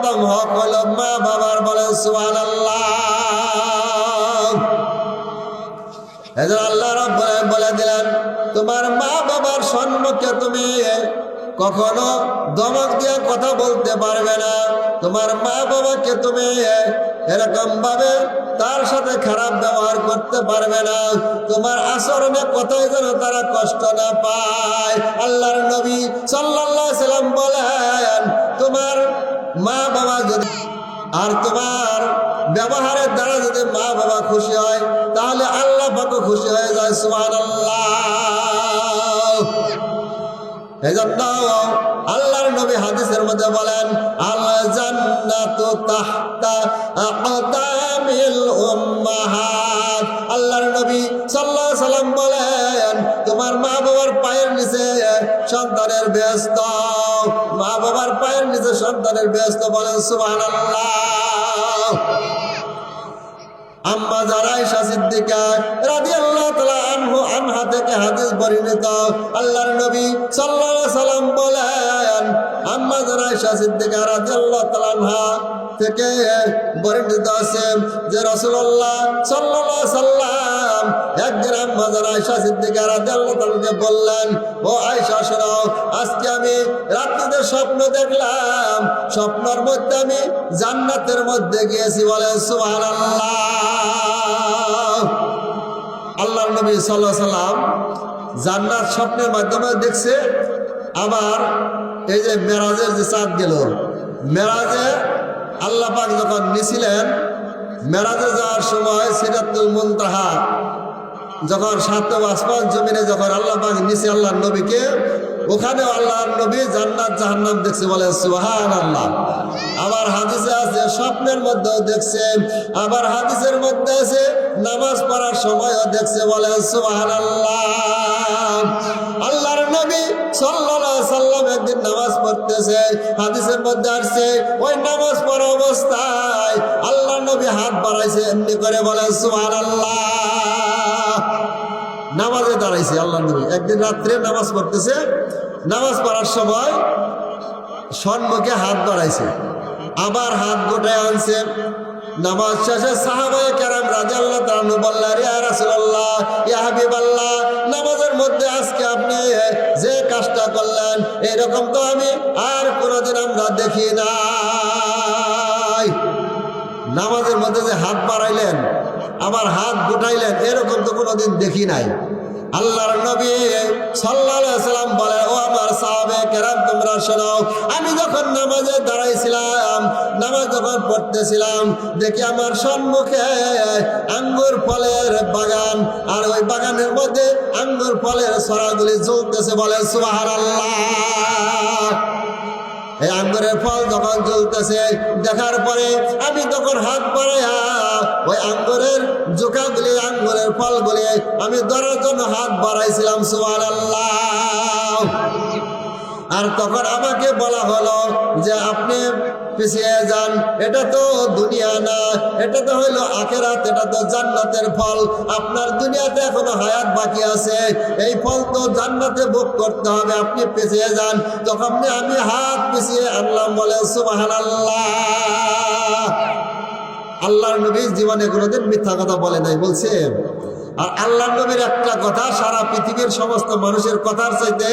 প্রথম হক হলো মা বাবার। বলেন সুবহানাল্লাহ। এজন্য আল্লাহ রাব্বুল আলামিন বলে দিলেন, তোমার মা বাবার সম্মুখে তুমি কখনো ধমক দিয়ে কথা বলতে পারবে না। তোমার মা বাবাকে তুমি এরকম ভাবে তার সাথে খারাপ ব্যবহার করতে পারবে না। তোমার আচরণে কথাই যেন তারা কষ্ট না পায়। আল্লাহর নবী সাল্লাল্লাহু আলাইহি সাল্লাম বলেন, তোমার মা বাবা যদি আর তোমার ব্যবহারের দ্বারা যদি মা বাবা খুশি হয়, তাহলে আল্লাহ পাকও খুশি হয়ে যায়। সুবহানাল্লাহ। এজন্য আল্লাহর নবী হাদিসের মধ্যে বলেন, আল জান্নাতু তাহতা আকদামিল উম্মাহাত। আল্লাহর নবী সাল্লাল্লাহু আলাইহি সাল্লাম বলেন, তোমার মা বাবার পায়ের নিচে সন্তানের বেহেশত। মা বাবার পায়ের নিচে সন্তানের বেহেশত। বলেন সুবহানাল্লাহ। আম্মা যারা আয়েশা সিদ্দিকা রাদিয়াল্লাহু তাআলা আনহা থেকে হাদিস বর্ণিত, আল্লাহর নবী সাল্লাল্লাহু আলাইহি সাল্লাম বলেন, আম্মা যারা আয়েশা সিদ্দিকা রাদিয়াল্লাহু তাআলা আনহা থেকে বর্ণিত আছে যে রাসূলুল্লাহ সাল্লাল্লাহু আলাইহি সাল্লাম একদিন আম্মা যারা আয়েশা সিদ্দিকা রাদিয়াল্লাহু তাআলাকে বললেন, ও আয়েশা শোনো, আজকে আমি রাত্রিতে স্বপ্ন দেখলাম, স্বপ্নের মধ্যে আমি জান্নাতের মধ্যে গিয়েছি। বলেন সুবহানাল্লাহ। আল্লাহর নবী সাল্লাল্লাহু আলাইহি সাল্লাম জান্নাত স্বপ্নের মাধ্যমে দেখছে। আবার এই যে মেরাজের যে চাঁদ গেল, মেরাজে আল্লাহ পাক যখন নিছিলেন, মেরাজে যাওয়ার সময় সিদরাতুল মুনতাহা যখন সাতম আসমান জমিনে যখন আল্লাহ পাক নিছে আল্লাহর নবীকে, ওখানেও আল্লাহর নবী জান্নাত জাহান্নাম দেখছে। বলে সুবহানাল্লাহ। আবার হাদিসে আছে স্বপ্নের মধ্যেও দেখছে, আবার হাদিসের মধ্যে আছে নামাজ পড়ার সময়ও দেখছে। বলে সুবহানাল্লাহ। আল্লাহর নবী সাল্লাল্লাহু আলাইহি সাল্লাম একদিন নামাজ পড়তেছে, হাদিসের মধ্যে আসছে ওই নামাজ পড়া অবস্থায় আল্লাহর নবী হাত বাড়াইছে এমনি করে। বলে সুবহানাল্লাহ। নামাজে দাঁড়াইছে আল্লাহর নবী একদিন রাত্রে নামাজ পড়তেছে, নামাজ পড়ার সময় সম্মুখে হাত বাড়াইছে, আবার হাত গোটায় আনছে। নামাজ শেষে সাহাবায়ে কেরাম রাদিয়াল্লাহু তাআলা আনহু বললেন, ইয়া রাসূলুল্লাহ, ইয়া হাবিবাল্লাহ, নামাজের মধ্যে আজকে আপনি যে কাজটা করলেন এরকম তো আমি আর কোনোদিন আমরা দেখি নাই। নামাজের মধ্যে যে হাত বাড়াইলেন আবার হাত গোটাইলেন এরকম তো কোনোদিন দেখি নাই। আল্লাহর নবী সাল্লাল্লাহু আলাইহি সাল্লাম বলে, ও আমার সাহাবায়ে কেরাম তোমরা শোনো, আমি যখন নামাজে দাঁড়াইছিলাম, নামাজ যখন পড়তেছিলাম, দেখি আমার সম্মুখে আঙ্গুর ফলের বাগান, আর ওই বাগানের মধ্যে আঙ্গুর ফলের ছড়াগুলি ঝুলতেছে। বলে সুবহানাল্লাহ। এই আঙ্গুরের ফল যখন জ্বলতেছে দেখার পরে আমি তখন হাত বাড়াইয়া ওই আঙ্গুরের জোকাগুলি, আঙ্গুরের ফলগুলি আমি ধরার জন্য হাত বাড়াইছিলাম। সুবহানাল্লাহ। আর তখন আমাকে বলা হলো যে আপনি পিছিয়ে যান, এটা তো দুনিয়া না, এটা তো হইলো আখিরাত, এটা তো জান্নাতের ফল। আপনার দুনিয়াতে এখনো হায়াত বাকি আছে, এই ফল তো জান্নাতে ভোগ করতে হবে, আপনি পিছিয়ে যান। তখন আমি হাত পিছিয়ে আনলাম। বলে সুবহানাল্লাহ। আল্লাহর নবী জীবনে কোনোদিন মিথ্যা কথা বলে নাই, বলছে। আর আল্লাহর নবীর একটা কথা সারা পৃথিবীর সমস্ত মানুষের কথার চাইতে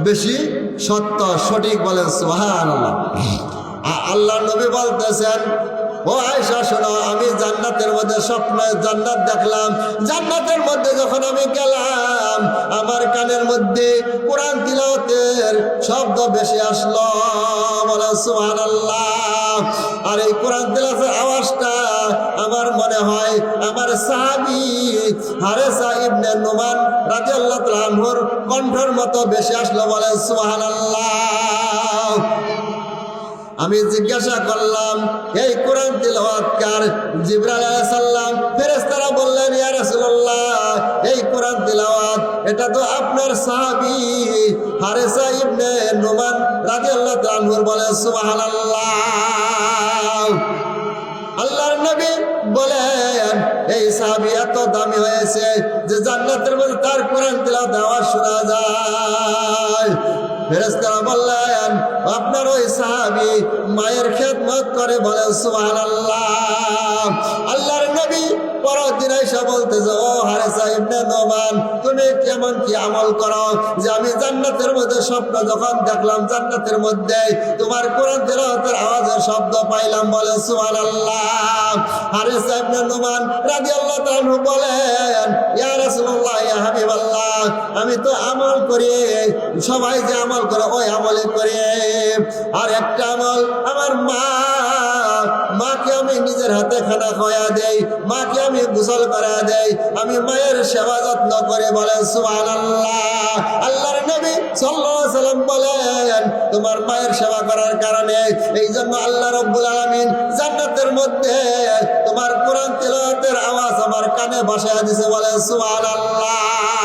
বেশি সত্য, সঠিক। বলেন সুবহানাল্লাহ। আল্লাহর নবী বলতেছেন, ও আয়েশা শোনো, আমি জান্নাতের মধ্যে স্বপ্নে জান্নাত দেখলাম। জান্নাতের মধ্যে যখন আমি গেলাম, আমার কানের মধ্যে কোরআন তিলাওয়াতের শব্দ বেশি আসলো। বলে সুবহানাল্লাহ। আর এই কোরআন তিলাওয়াতের আওয়াজটা আমার মনে হয় আমার সাহাবী হারেসা ইবনে নুমান রাদিয়াল্লাহু তাআলা আনহুর কণ্ঠের মতো বেশি আসলো। বলে সুবহানাল্লাহ। আমি জিজ্ঞাসা করলাম, এই কোরআন তিলাওয়াত কার? জিবরাইল আলাইহিস সালাম ফেরেশতারা বললেন, ইয়া রাসূলুল্লাহ, এই কোরআন তিলাওয়াত এটা তো আপনার সাহাবী হারেসা ইবনে নুমান রাদিয়াল্লাহু তাআলা আনহু। বলে সুবহানাল্লাহ। আল্লাহর নবী বলেন, এই সাহাবী এত দামি হয়েছে যে জান্নাতের মধ্যে তার কোরআন তিলাওয়াত আওয়াজ শোনা যায়। ফেরেশতারা বললেন, আপনার ওই সাহাবী মায়ের খেদমত করে, বলেন সুবহানাল্লাহ। আল্লাহর নবী পরের দিন এসে বলতেছে, ও হারেসা ইবনে নোমান, তুমি কেমন কি আমল করো যে আমি জান্নাতের মধ্যে স্বপ্ন যখন দেখলাম জান্নাতের মধ্যে তোমার কোরআন তেলাওয়াতের আওয়াজের শব্দ পাইলাম, বলে সুবহানাল্লাহ। হারেসা ইবনে নোমান রাদিয়াল্লাহু তাআলা আনহু বলেন, ইয়া রাসূলুল্লাহ, ইয়া হাবিবাল্লাহ, আমি তো আমল করি, সবাই যে আমল করে ওই আমলই করি। আর একটা আমল, আমার মাকে আমি নিজের হাতে খানা খাওয়া দেই, মাকে আমি গোসল করা দেই, আমি মায়ের সেবা যত্ন করে, বলেন সুবহানাল্লাহ। আল্লাহর নবী সাল্লাল্লাহু আলাইহি ওয়াসাল্লাম বলেন, তোমার মায়ের সেবা করার কারণে এই জন্য আল্লাহ রাব্বুল আলামিন জান্নাতের মধ্যে তোমার কোরআন তেলাওয়াতের আওয়াজ আমার কানে ভাসায় দিয়েছে, বলেন সুবহানাল্লাহ।